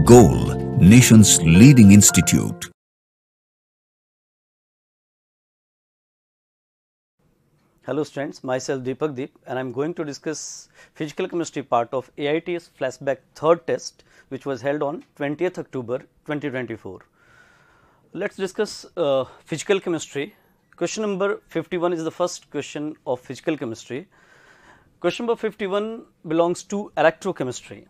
Goal, nation's leading institute. Hello students, myself Deepak Deep and I am going to discuss physical chemistry part of AITS flashback third test which was held on 20th October 2024. Let's discuss physical chemistry. Question number 51 is the first question of physical chemistry. Question number 51 belongs to electrochemistry.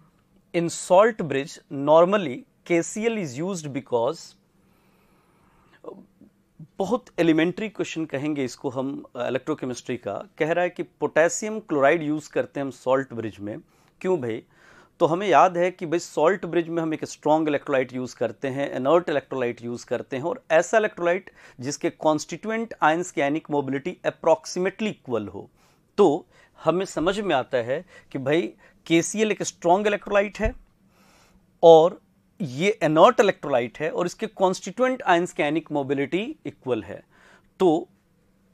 In salt bridge, normally KCl is used because बहुत elementary question कहेंगे इसको हम electrochemistry का। कह रहा है कि potassium chloride use करते हैं हम सॉल्ट ब्रिज में। क्यों भाई? तो हमें याद है कि भाई सॉल्ट ब्रिज में हम एक स्ट्रॉन्ग इलेक्ट्रोलाइट यूज़ करते हैं, इनर्ट इलेक्ट्रोलाइट यूज़ करते हैं और ऐसा इलेक्ट्रोलाइट जिसके कॉन्स्टिट्यूएंट आयंस की आयनिक मोबिलिटी अप्रॉक्सीमेटली इक्वल हो। तो हमें समझ में आता है कि भाई KCl एक स्ट्रॉन्ग इलेक्ट्रोलाइट है और ये इनर्ट इलेक्ट्रोलाइट है और इसके कॉन्स्टिट्यूएंट आयंस की आयनिक मोबिलिटी इक्वल है। तो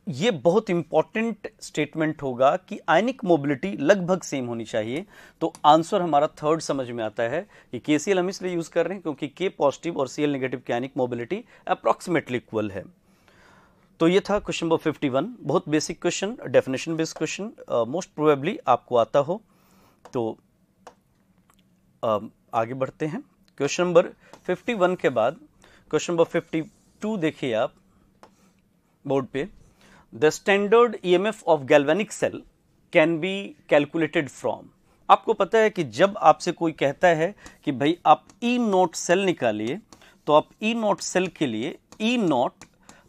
ये बहुत इंपॉर्टेंट स्टेटमेंट होगा कि आयनिक मोबिलिटी लगभग सेम होनी चाहिए। तो आंसर हमारा थर्ड समझ में आता है कि KCl हम इसलिए यूज कर रहे हैं क्योंकि K पॉजिटिव और Cl नेगेटिव की आयनिक मोबिलिटी अप्रॉक्सीमेटली इक्वल है। तो ये था क्वेश्चन नंबर 51। बहुत basic question, definition based question, most probably आपको आता हो। तो आगे बढ़ते हैं। क्वेश्चन नंबर 51 के बाद क्वेश्चन नंबर 52 देखिए आप बोर्ड पे। The standard EMF of galvanic cell can be calculated from. आपको पता है कि जब आपसे कोई कहता है कि भाई आप E0 सेल निकालिए, तो आप E0 सेल के लिए E0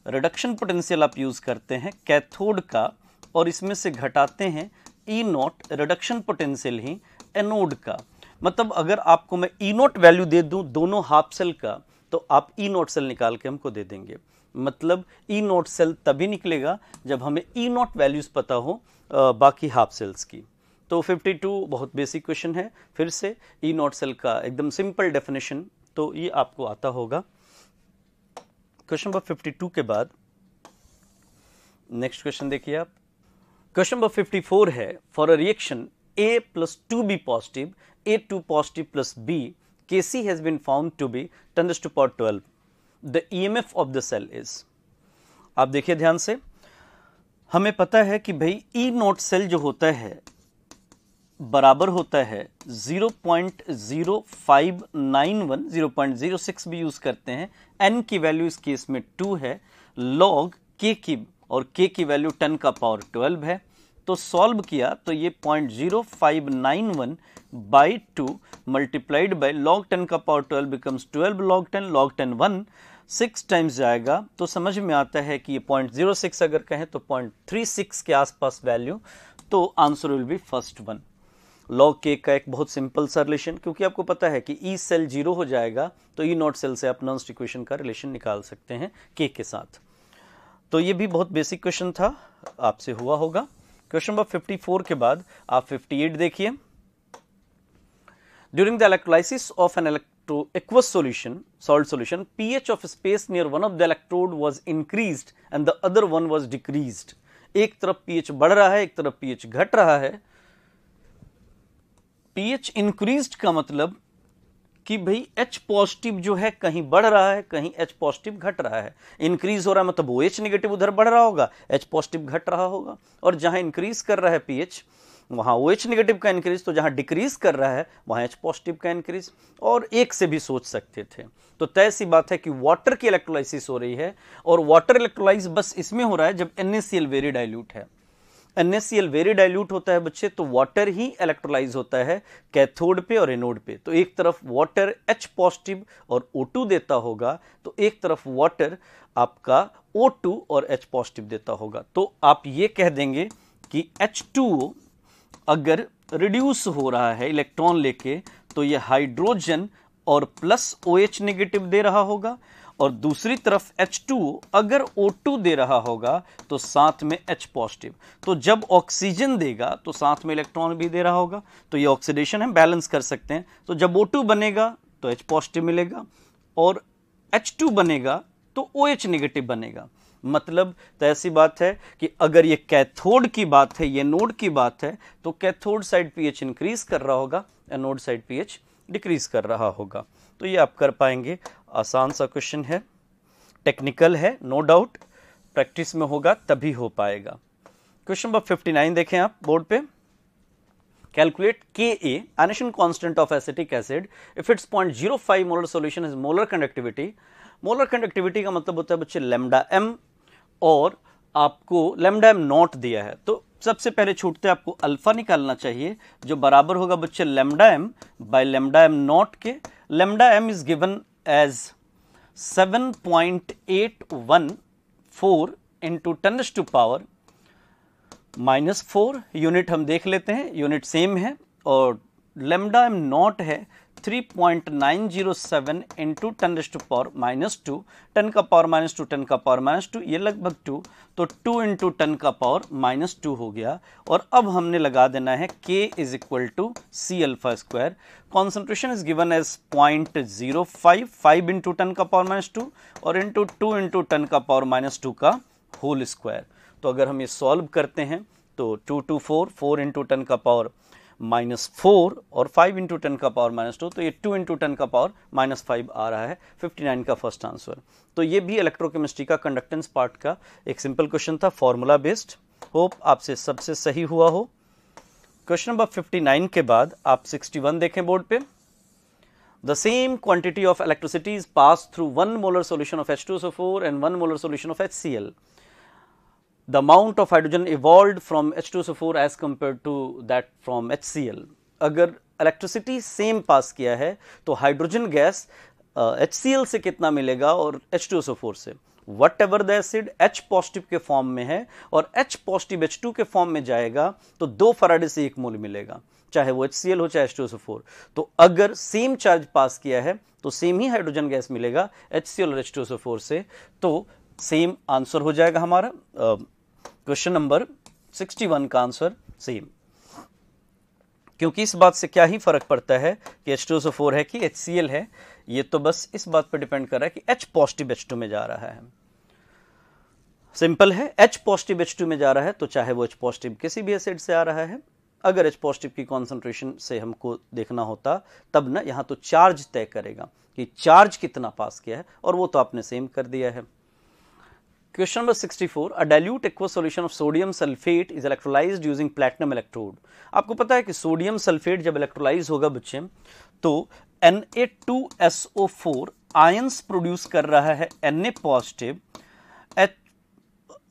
रिडक्शन पोटेंशियल आप यूज करते हैं कैथोड का और इसमें से घटाते हैं E0 रिडक्शन पोटेंशियल ही एनोड का। मतलब अगर आपको मैं E0 वैल्यू दे दूं दोनों हाफ सेल का, तो आप E0 सेल निकाल के हमको दे देंगे। मतलब E0 सेल तभी निकलेगा जब हमें E0 वैल्यूज पता हो बाकी हाफ सेल्स की। तो 52 बहुत बेसिक क्वेश्चन है। फिर से E0 सेल का एकदम सिंपल डेफिनेशन तो ये आपको आता होगा। क्वेश्चन नंबर 52 के बाद नेक्स्ट क्वेश्चन देखिए आप। क्वेश्चन नंबर 54 है, for a reaction A plus 2B positive, A2 positive plus B, Kc has been found to be 10⁻12. The EMF of the cell is। आप देखिए ध्यान से, हमें पता है कि भाई E0 सेल जो होता है बराबर होता है 0.0591, 0.06 भी यूज करते हैं। N की वैल्यू इस केस में 2 है, log K की और K की वैल्यू 10 का पावर 12 है। तो सॉल्व किया तो ये 0.0591 बाई 2 मल्टीप्लाइड बाई log 10 का power 12 becomes 12 log 10 log 10 1 6 times जाएगा। तो समझ में आता है कि ये 0.06 अगर कहें तो 0.36 के आसपास वैल्यू। तो answer will B first one. log K का एक बहुत सिंपल सा रिलेशन, क्योंकि आपको पता है कि E सेल 0 हो जाएगा तो E0 सेल से आप नॉन्स्ट इक्वेशन का रिलेशन निकाल सकते हैं K के साथ। तो ये भी बहुत बेसिक क्वेश्चन था, आपसे हुआ होगा। क्वेश्चन नंबर 54 के बाद आप 58 देखिए। During the electrolysis of an aqueous solution, salt solution, pH of space near one of the electrode was increased and the other one was decreased। एक तरफ pH बढ़ रहा है, एक तरफ pH घट रहा है। pH increased का मतलब कि भाई H पॉजिटिव जो है कहीं बढ़ रहा है, कहीं H पॉजिटिव घट रहा है। इंक्रीज हो रहा है मतलब OH नेगेटिव उधर बढ़ रहा होगा, H पॉजिटिव घट रहा होगा। और जहां इंक्रीज कर रहा है pH वहां OH नेगेटिव का इंक्रीज, तो जहां डिक्रीज कर रहा है वहां H पॉजिटिव का इंक्रीज। और एक से भी सोच सकते थे। तो तय सी बात है कि वाटर की इलेक्ट्रोलाइसिस हो रही है और वाटर इलेक्ट्रोलाइज बस इसमें हो रहा है जब NaCl वेरी डाइल्यूट है। NaCl वेरी डाइल्यूट होता है बच्चे, तो वाटर ही इलेक्ट्रोलाइज होता है कैथोड पे और एनोड पे। तो एक तरफ वाटर H पॉजिटिव और O2 देता होगा, तो एक तरफ वाटर आपका O2 और H पॉजिटिव देता होगा। तो आप ये कह देंगे कि H2O अगर रिड्यूस हो रहा है इलेक्ट्रॉन लेके, तो ये हाइड्रोजन और प्लस OH नेगेटिव दे रहा होगा, और दूसरी तरफ H2O अगर O2 दे रहा होगा तो साथ में H पॉजिटिव। तो जब ऑक्सीजन देगा तो साथ में इलेक्ट्रॉन भी दे रहा होगा। तो ये ऑक्सीडेशन है, बैलेंस कर सकते हैं। तो जब O2 बनेगा तो H पॉजिटिव मिलेगा और H2 बनेगा तो OH नेगेटिव बनेगा। मतलब तो ऐसी बात है कि अगर ये कैथोड की बात है, ये एनोड की बात है, तो कैथोड साइड pH इंक्रीज कर रहा होगा, एनोड साइड pH डिक्रीज कर रहा होगा। तो ये आप कर पाएंगे। आसान सा क्वेश्चन है, टेक्निकल है, नो डाउट, प्रैक्टिस में होगा तभी हो पाएगा। क्वेश्चन नंबर 59 देखें आप बोर्ड पे। Calculate Ka, addition constant of acetic acid, if its 0.05 molar solution has molar conductivity. Molar conductivity का मतलब होता है बच्चे लैम्डा m, और आपको लैम्डा m नॉट दिया है। तो सबसे पहले छूटते आपको अल्फा निकालना चाहिए, जो बराबर होगा बच्चे lambda m by lambda m naught के। Lambda m is given as 7.814 into 10⁻⁻⁴ unit हम देख लेते हैं, यूनिट सेम है, और लैम्डा m नॉट है 3.907 इंटू 10⁻⁻², 10⁻⁻², ये लगभग 2, तो 2 इंटू 10⁻⁻² हो गया। और अब हमने लगा देना है K is equal to C alpha square. Concentration is given as 0.05, 5 into 10⁻⁻² और इंटू 2 इंटू 10⁻⁻² का होल स्क्वायर। तो अगर हम ये सॉल्व करते हैं तो 2 2 4, 4 इंटू 10⁻⁻⁴ और 5 इंटू 10⁻⁻², तो ये 2 इंटू 10⁻⁻⁵ आ रहा है 59 का फर्स्ट आंसर। तो ये भी इलेक्ट्रोकेमिस्ट्री का कंडक्टेंस पार्ट का एक सिंपल क्वेश्चन था, फॉर्मूला बेस्ड। होप आपसे सबसे सही हुआ हो। क्वेश्चन नंबर 59 के बाद आप 61 देखें बोर्ड पे। The same quantity of electricity is passed through 1 molar solution of H2SO4 and 1 molar solution of HCl. The amount of hydrogen evolved from H2SO4 as compared to that from HCl. अगर electricity same पास किया है तो hydrogen gas HCl से कितना मिलेगा और H2SO4 से। What ever the acid H positive के फॉर्म में है और H पॉजिटिव H2 के फॉर्म में जाएगा तो 2 फराडे से 1 मोल मिलेगा, चाहे वो HCl हो चाहे H2SO4। तो अगर सेम चार्ज पास किया है तो सेम ही हाइड्रोजन गैस मिलेगा HCl और H2SO4 से, तो सेम आंसर हो जाएगा हमारा। क्वेश्चन नंबर 61 का आंसर सेम, क्योंकि इस बात से क्या ही फर्क पड़ता है कि H2SO4 है कि HCl है, ये तो बस इस बात पर डिपेंड कर रहा है कि H पॉजिटिव H2 में जा रहा है। सिंपल है, H पॉजिटिव H2 में जा रहा है तो चाहे वो H पॉजिटिव किसी भी एसिड से आ रहा है। अगर H पॉजिटिव की कॉन्सेंट्रेशन से हमको देखना होता तब ना यहाँ तो चार्ज तय करेगा कि चार्ज कितना पास किया है, और वो तो आपने सेम कर दिया है। Question number 64, a dilute aqueous solution of sodium sulfate is electrolyzed using platinum electrode. आपको पता है कि सोडियम सल्फेट जब इलेक्ट्रोलाइज होगा बच्चे तो Na2SO4 आयंस प्रोड्यूस कर रहा है Na पॉजिटिव,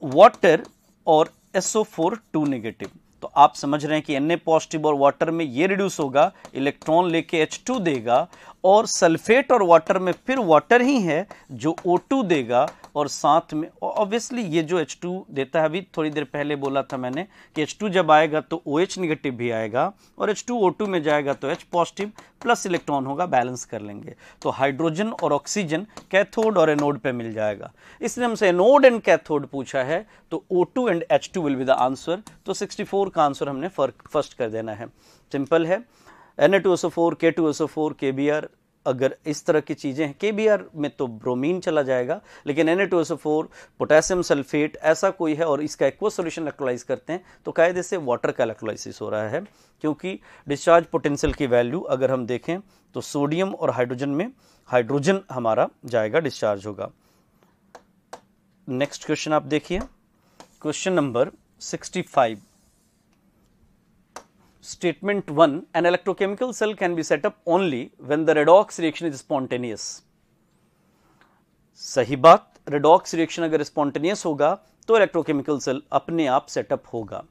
वाटर और SO4 2 नेगेटिव। तो आप समझ रहे हैं कि Na पॉजिटिव और वाटर में ये रिड्यूस होगा, इलेक्ट्रॉन लेके H2 देगा, और सल्फेट और वाटर में फिर वाटर ही है जो O2 देगा, और साथ में ऑब्वियसली ये जो H2 देता है, अभी थोड़ी देर पहले बोला था मैंने कि H2 जब आएगा तो OH निगेटिव भी आएगा, और H2 O2 में जाएगा तो H पॉजिटिव प्लस इलेक्ट्रॉन होगा, बैलेंस कर लेंगे। तो हाइड्रोजन और ऑक्सीजन कैथोड और एनोड पे मिल जाएगा। इसलिए हमसे एनोड एंड कैथोड पूछा है तो O2 and H2 will be the answer. तो 64 का आंसर हमने फर्स्ट कर देना है। सिंपल है, Na2SO4, K2SO4, KBr, अगर इस तरह की चीजें हैं, KBr में तो ब्रोमीन चला जाएगा, लेकिन Na2SO4, पोटेशियम सल्फेट ऐसा कोई है और इसका एक्वस सॉल्यूशन इलेक्ट्रोलाइज करते हैं तो कायदे से वाटर का इलेक्ट्रोलाइसिस हो रहा है, क्योंकि डिस्चार्ज पोटेंशियल की वैल्यू अगर हम देखें तो सोडियम और हाइड्रोजन में हाइड्रोजन हमारा जाएगा, डिस्चार्ज होगा। नेक्स्ट क्वेश्चन आप देखिए, question number 65। Statement 1, an electrochemical cell can be set up only when the redox reaction is spontaneous. सही बात, redox reaction अगर spontaneous होगा तो electrochemical cell अपने आप सेटअप होगा।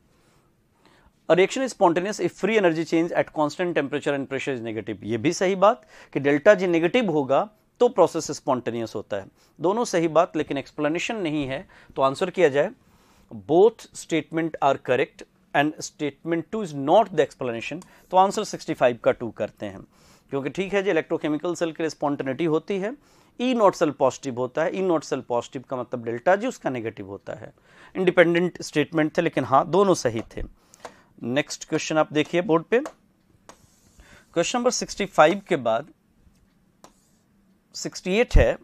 A reaction is spontaneous if free energy change at constant temperature and pressure is negative. ये भी सही बात कि डेल्टा जी नेगेटिव होगा तो प्रोसेस स्पॉन्टेनियस होता है। दोनों सही बात, लेकिन एक्सप्लेनेशन नहीं है, तो आंसर किया जाए both statement are correct and statement 2 is not the explanation. तो आंसर 65 का 2 करते हैं, क्योंकि ठीक है जी, इलेक्ट्रोकेमिकल सेल के लिए स्पॉन्टेनिटी होती है, ई नॉट सेल पॉजिटिव होता है, ई नॉट सेल पॉजिटिव का मतलब डेल्टा जी उसका नेगेटिव होता है। इंडिपेंडेंट स्टेटमेंट थे, लेकिन हाँ दोनों सही थे। नेक्स्ट क्वेश्चन आप देखिए बोर्ड पे, क्वेश्चन नंबर 65 के बाद 68 है,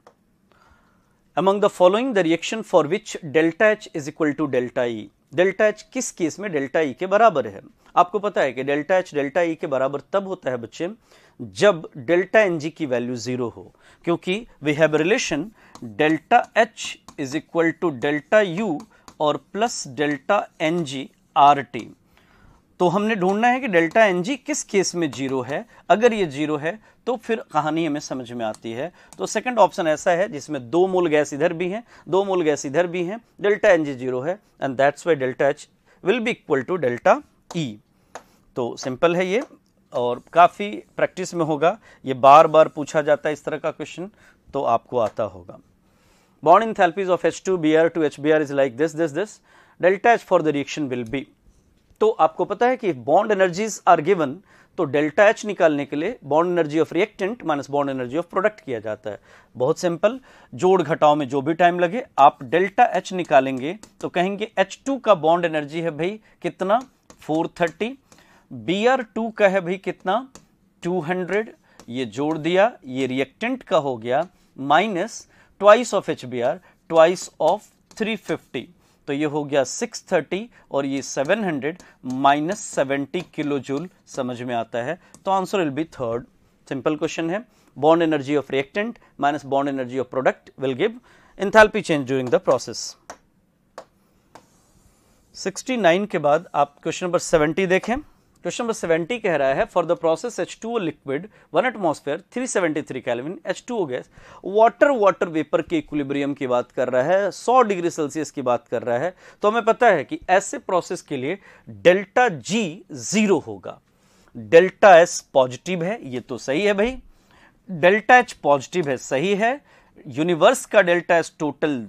among the following the reaction for which delta H is equal to delta E. Delta H किस केस में डेल्टा ई के बराबर है? आपको पता है कि डेल्टा एच डेल्टा ई के बराबर तब होता है बच्चे जब डेल्टा एन जी की वैल्यू 0 हो, क्योंकि we have relation delta H is equal to delta U और plus delta n g R T. तो हमने ढूंढना है कि डेल्टा एन जी किस केस में 0 है। अगर ये 0 है तो फिर कहानी हमें समझ में आती है। तो सेकंड ऑप्शन ऐसा है जिसमें 2 मोल गैस इधर भी हैं, 2 मोल गैस इधर भी हैं, डेल्टा एन जी 0 है and that's why delta H will be equal to delta E. तो सिंपल है ये और काफ़ी प्रैक्टिस में होगा, ये बार बार पूछा जाता है इस तरह का क्वेश्चन, तो आपको आता होगा। Bond enthalpies of H2Br to HBr is like this delta H for the reaction will be. तो आपको पता है कि बॉन्ड एनर्जीज आर गिवन, तो डेल्टा एच निकालने के लिए bond energy of reactant minus bond energy of product किया जाता है। बहुत सिंपल, जोड़ घटाव में जो भी टाइम लगे आप डेल्टा एच निकालेंगे तो कहेंगे H2 का बॉन्ड एनर्जी है भाई कितना 430, Br2 का है भाई कितना 200, ये जोड़ दिया, ये रिएक्टेंट का हो गया minus twice of HBr twice of 350, तो ये हो गया 630 और ये 700 माइनस 70 किलो जूल समझ में आता है। तो answer will be third. Simple question है, bond energy of reactant minus bond energy of product will give enthalpy change during the process. 69 के बाद आप क्वेश्चन नंबर 70 देखें। क्वेश्चन नंबर 70 कह रहा है for the process H2O liquid 1 atmosphere 373 kelvin H2O gas water vapour के equilibrium की बात कर रहा है, 100 डिग्री सेल्सियस की बात कर रहा है। तो हमें पता है कि ऐसे प्रोसेस के लिए डेल्टा G 0 होगा, डेल्टा S पॉजिटिव है, ये तो सही है भाई, डेल्टा H पॉजिटिव है, सही है, यूनिवर्स का डेल्टा S टोटल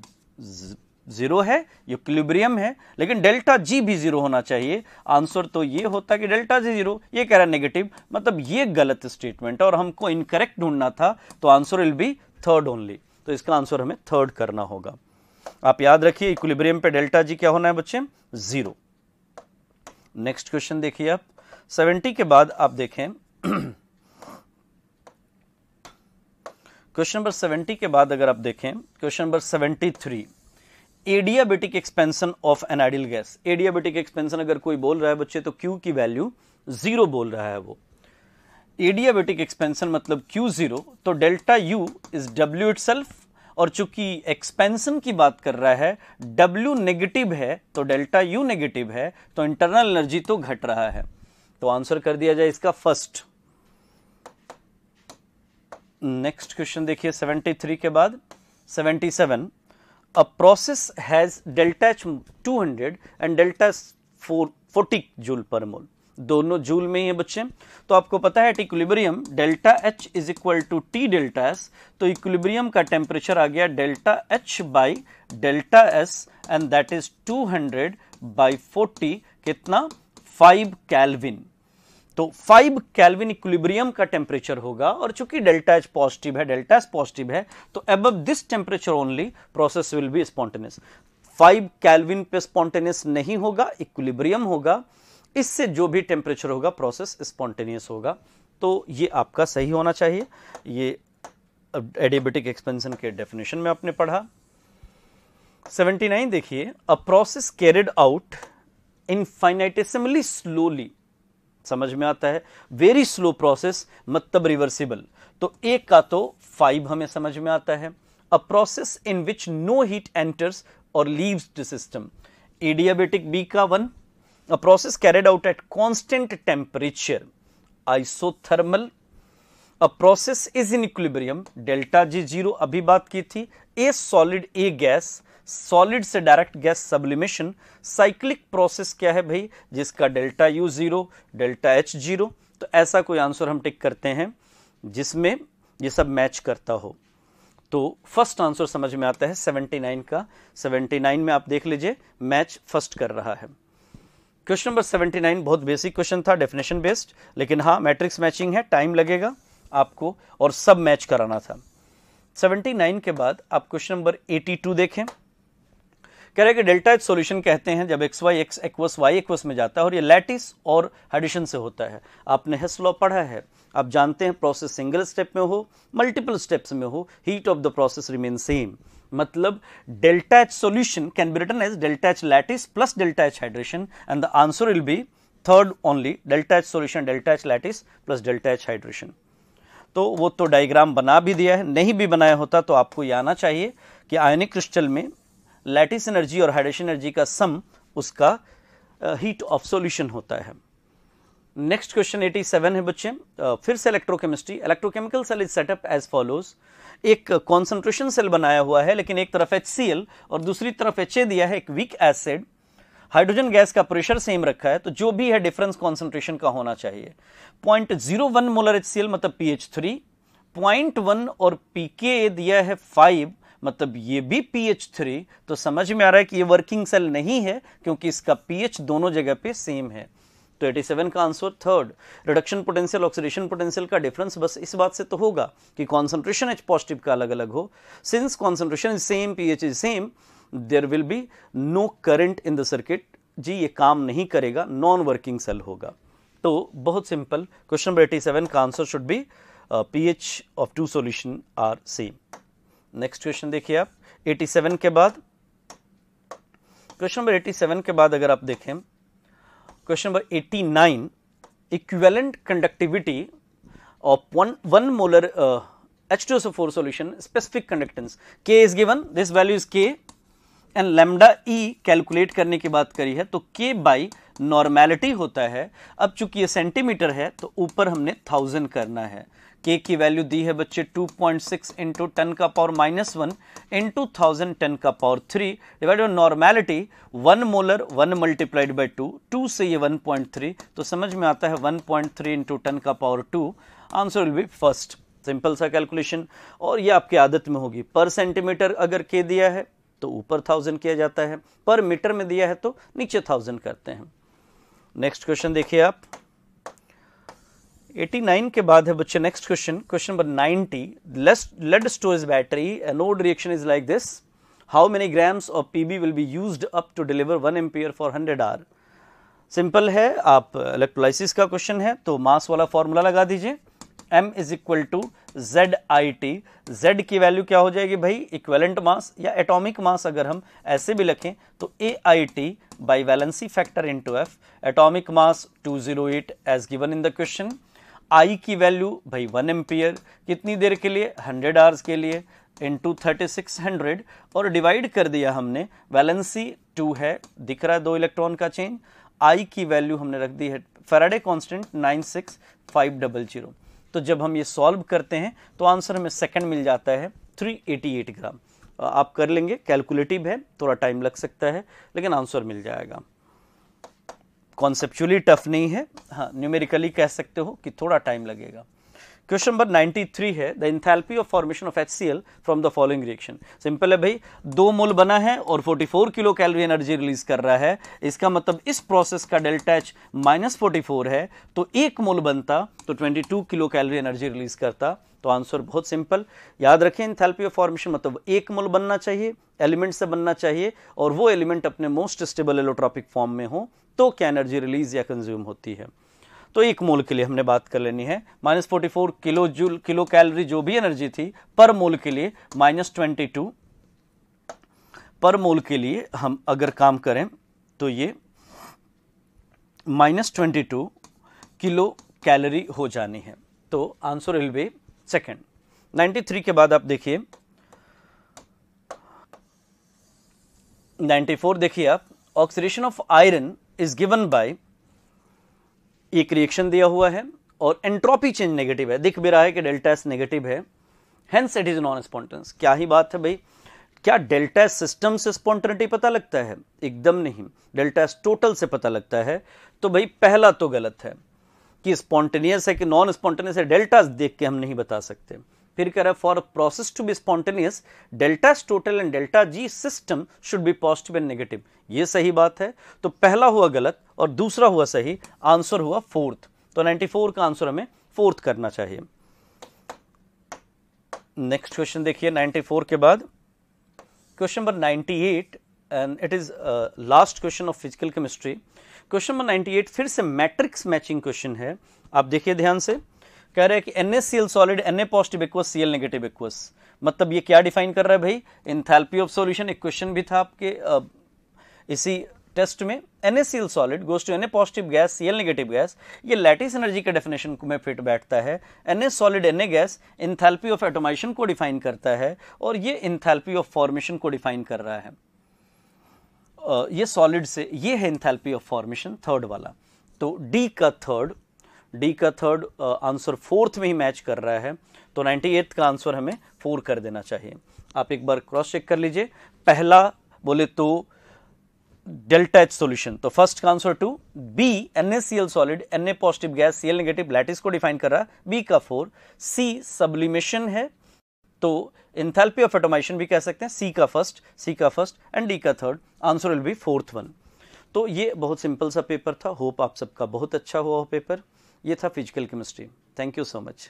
0 है, इक्विलिब्रियम है, लेकिन डेल्टा जी भी 0 होना चाहिए। आंसर तो ये होता कि डेल्टा जी 0, ये कह रहा है नेगेटिव, मतलब ये गलत स्टेटमेंट है और हमको इनकरेक्ट ढूंढना था, तो answer will be third only. तो इसका आंसर हमें थर्ड करना होगा। आप याद रखिए इक्विलिब्रियम पे डेल्टा जी क्या होना है बच्चे 0। नेक्स्ट क्वेश्चन देखिए आप 70 के बाद आप देखें क्वेश्चन नंबर 70 के बाद अगर आप देखें question number 73 adiabatic expansion of an ideal gas. Adiabatic expansion अगर कोई बोल रहा है बच्चे तो Q की वैल्यू 0 बोल रहा है वो। एडियाबेटिक एक्सपेंशन मतलब Q0, तो delta U is W itself, और चूंकि एक्सपेंशन की बात कर रहा है W नेगेटिव है तो डेल्टा U नेगेटिव है, तो इंटरनल एनर्जी तो घट रहा है। तो आंसर कर दिया जाए इसका फर्स्ट। नेक्स्ट क्वेश्चन देखिए 73 के बाद 77 A process has delta H 200 and delta S 40 joule per mole, दोनों जूल में ही है बच्चे। तो आपको पता है equilibrium delta H is equal to T delta S, तो इक्विलिब्रियम का टेम्परेचर आ गया delta H by delta S and that is 200 by 40 कितना 5 केल्विन। तो 5 केल्विन इक्विलिब्रियम का टेम्परेचर होगा, और चूंकि डेल्टा H पॉजिटिव है डेल्टा S पॉजिटिव है, तो above this temperature only process will be spontaneous. 5 kelvin पे स्पॉन्टेनियस नहीं होगा, इक्विलिब्रियम होगा, इससे जो भी टेम्परेचर होगा प्रोसेस स्पॉन्टेनियस होगा। तो ये आपका सही होना चाहिए। ये एडियाबेटिक एक्सपेंशन के डेफिनेशन में आपने पढ़ा। 79 देखिए, a process carried out infinitesimally slowly, समझ में आता है, वेरी स्लो प्रोसेस मतलब रिवर्सिबल, तो एक का तो 5 हमें समझ में आता है। A process in which no heat enters और leaves the system, adiabatic B का 1। A process carried out at constant temperature, isothermal. A process is in equilibrium, delta G 0 अभी बात की थी। A solid a gas, solid से direct gas sublimation. Cyclic process क्या है भाई, जिसका डेल्टा U 0 डेल्टा H 0। तो ऐसा कोई आंसर हम टिक करते हैं जिसमें ये सब मैच करता हो। तो फर्स्ट आंसर समझ में आता है 79 का। 79 में आप देख लीजिए मैच फर्स्ट कर रहा है। क्वेश्चन नंबर 79 बहुत बेसिक क्वेश्चन था, डेफिनेशन बेस्ड, लेकिन हाँ मैट्रिक्स मैचिंग है, टाइम लगेगा आपको और सब मैच कराना था। 79 के बाद आप क्वेश्चन नंबर 82 देखें। कह रहे हैं कि डेल्टा एच सॉल्यूशन कहते हैं जब X Y X aqueous Y aqueous में जाता है और ये लैटिस और एडिशन से होता है। आपने हेस लॉ पढ़ा है, आप जानते हैं प्रोसेस सिंगल स्टेप में हो मल्टीपल स्टेप्स में हो, heat of the process remain same. मतलब delta H solution can be written as delta H lattice plus delta H hydration and the answer will be third only, delta H solution delta H lattice plus delta H hydration. तो वो तो diagram बना भी दिया है, नहीं भी बनाया होता तो आपको ये आना चाहिए कि आयनिक क्रिस्टल में लैटिस एनर्जी और हाइड्रेशन एनर्जी का सम उसका हीट ऑफ सॉल्यूशन होता है। नेक्स्ट क्वेश्चन 87 है बच्चे, फिर से electrochemistry. Electrochemical cell is set up as follows. एक कॉन्सेंट्रेशन सेल बनाया हुआ है लेकिन एक तरफ HCl और दूसरी तरफ HA दिया है, एक वीक एसिड। हाइड्रोजन गैस का प्रेशर सेम रखा है, तो जो भी है डिफरेंस कॉन्सेंट्रेशन का होना चाहिए। 0.01 मोलर HCl मतलब pH3, 0.1 और pK दिया है 5 मतलब ये भी pH3। तो समझ में आ रहा है कि ये वर्किंग सेल नहीं है क्योंकि इसका pH दोनों जगह पे सेम है। तो 87 का answer third. Reduction potential oxidation potential का डिफरेंस बस इस बात से तो होगा कि कॉन्सेंट्रेशन H पॉजिटिव का अलग अलग हो। Since concentration is same, pH is same, there will be no current in the circuit. जी ये काम नहीं करेगा, नॉन वर्किंग सेल होगा। तो बहुत सिंपल, क्वेश्चन नंबर 87 का answer should be pH of two solution are same. Next question देखिए आप 87 के बाद, क्वेश्चन नंबर 87 के बाद अगर आप देखें question number 89, equivalent conductivity of 1 molar H2SO4 solution, specific conductance K is given, this value is K and lambda E calculate करने की बात करी है तो K बाई नॉर्मेलिटी होता है। अब चूंकि ये सेंटीमीटर है तो ऊपर हमने 1000 करना है। K की वैल्यू दी है बच्चे 2.6 इंटू 10 का पावर -1 इंटू 1000 10 का power 3 divide by normality 1 molar 1 multiplied by 2 से ये 1.3, तो समझ में आता है 1.3 इंटू 10 का power 2। Answer will B first. Simple सा कैलकुलेशन और ये आपकी आदत में होगी। पर सेंटीमीटर अगर K दिया है तो ऊपर 1000 किया जाता है, पर मीटर में दिया है तो नीचे 1000 करते हैं। नेक्स्ट क्वेश्चन देखिए आप 89 के बाद है बच्चे next question, question number 90। Lead storage battery anode reaction is like this, how many grams of Pb will be used up to deliver 1 ampere for 100 hour. Simple है, आप इलेक्ट्रोलाइसिस का क्वेश्चन है तो मास वाला फॉर्मूला लगा दीजिए, M is equal to ZIT। Z की value क्या हो जाएगी भाई, इक्विवेलेंट मास या एटॉमिक मास अगर हम ऐसे भी लिखें तो AIT by valency factor into F। Atomic mass 208 as given in the question. I की वैल्यू भाई 1 एम्पियर, कितनी देर के लिए, 100 आवर्स के लिए, इंटू 3600 और डिवाइड कर दिया हमने, वैलेंसी 2 है, दिख रहा है 2 इलेक्ट्रॉन का चेंज। I की वैल्यू हमने रख दी है फैराडे कांस्टेंट 96500। तो जब हम ये सॉल्व करते हैं तो आंसर हमें सेकंड मिल जाता है 388 ग्राम। आप कर लेंगे, कैलकुलेटिव है, थोड़ा टाइम लग सकता है लेकिन आंसर मिल जाएगा। कॉन्सेप्चुअली टफ नहीं है, हाँ न्यूमेरिकली कह सकते हो कि थोड़ा टाइम लगेगा। क्वेश्चन नंबर 93 है, the enthalpy of formation of HCl from the following reaction. Simple है भाई, 2 मोल बना है और 44 किलो कैलोरी एनर्जी रिलीज कर रहा है, इसका मतलब इस प्रोसेस का डेल्टा H -44 है, तो 1 मोल बनता तो 22 किलो कैलोरी एनर्जी रिलीज करता। तो आंसर बहुत सिंपल, याद रखें एंथैल्पी ऑफ फॉर्मेशन मतलब 1 मोल बनना चाहिए, एलिमेंट से बनना चाहिए और वो एलिमेंट अपने मोस्ट स्टेबल एलोट्रॉपिक फॉर्म में हो तो क्या एनर्जी रिलीज या कंज्यूम होती है। तो 1 मोल के लिए हमने बात कर लेनी है, -44 किलो जूल किलो कैलोरी जो भी एनर्जी थी पर मोल के लिए -22 पर मोल के लिए हम अगर काम करें तो ये -22 किलो कैलोरी हो जानी है। तो आंसर विल बी सेकंड। 93 के बाद आप देखिए 94 देखिए आप, oxidation of iron is given by, एक रिएक्शन दिया हुआ है और एंट्रोपी चेंज नेगेटिव है, दिख भी रहा है कि डेल्टा एस नेगेटिव है, hence it is non spontaneous. क्या ही बात है भाई, क्या डेल्टा एस सिस्टम से स्पॉन्टेनिटी पता लगता है? एकदम नहीं, डेल्टा एस टोटल से पता लगता है। तो भाई पहला तो गलत है कि स्पॉन्टेनियस है कि नॉन स्पॉन्टेनियस है, डेल्टा देख के हम नहीं बता सकते। फिर कह रहा है for process to be spontaneous delta total and delta G system should be positive and negative, ये सही बात है। तो पहला हुआ गलत और दूसरा हुआ सही, आंसर हुआ फोर्थ। तो 94 का आंसर हमें फोर्थ करना चाहिए। नेक्स्ट क्वेश्चन देखिए 94 के बाद question number 98, and it is last question of physical chemistry. Question number 98 फिर से मैट्रिक्स मैचिंग क्वेश्चन है। आप देखिए ध्यान से, कह रहे हैं कि NaCl solid Na positive aqueous Cl negative aqueous, मतलब ये क्या डिफाइन कर रहा है भाई, इंथैल्पी ऑफ सॉल्यूशन। एक क्वेश्चन भी था आपके इसी टेस्ट में, NaCl solid goes to Na positive gas Cl negative gas, ये लैटिस एनर्जी के डेफिनेशन में फिट बैठता है। Na solid Na gas enthalpy of atomisation को डिफाइन करता है और ये इंथैल्पी ऑफ फॉर्मेशन को डिफाइन कर रहा है। ये सॉलिड से, ये है इंथैल्पी ऑफ फॉर्मेशन थर्ड वाला। तो डी का थर्ड आंसर फोर्थ में ही मैच कर रहा है, तो 98 का आंसर हमें 4 कर देना चाहिए। आप एक बार क्रॉस चेक कर लीजिए। पहला बोले तो डेल्टा एच सॉल्यूशन, तो फर्स्ट का answer 2, B NaCl solid Na positive gas Cl negative lattice को डिफाइन कर रहा है, बी का 4, सी सब्लिमेशन है, तो इंथैल्पी ऑफ एटोमाइजेशन भी कह सकते हैं, सी का फर्स्ट एंड डी का third, answer will B fourth one. तो ये बहुत सिंपल सा पेपर था, होप आप सबका बहुत अच्छा हुआ हो पेपर। ये था physical chemistry. Thank you so much.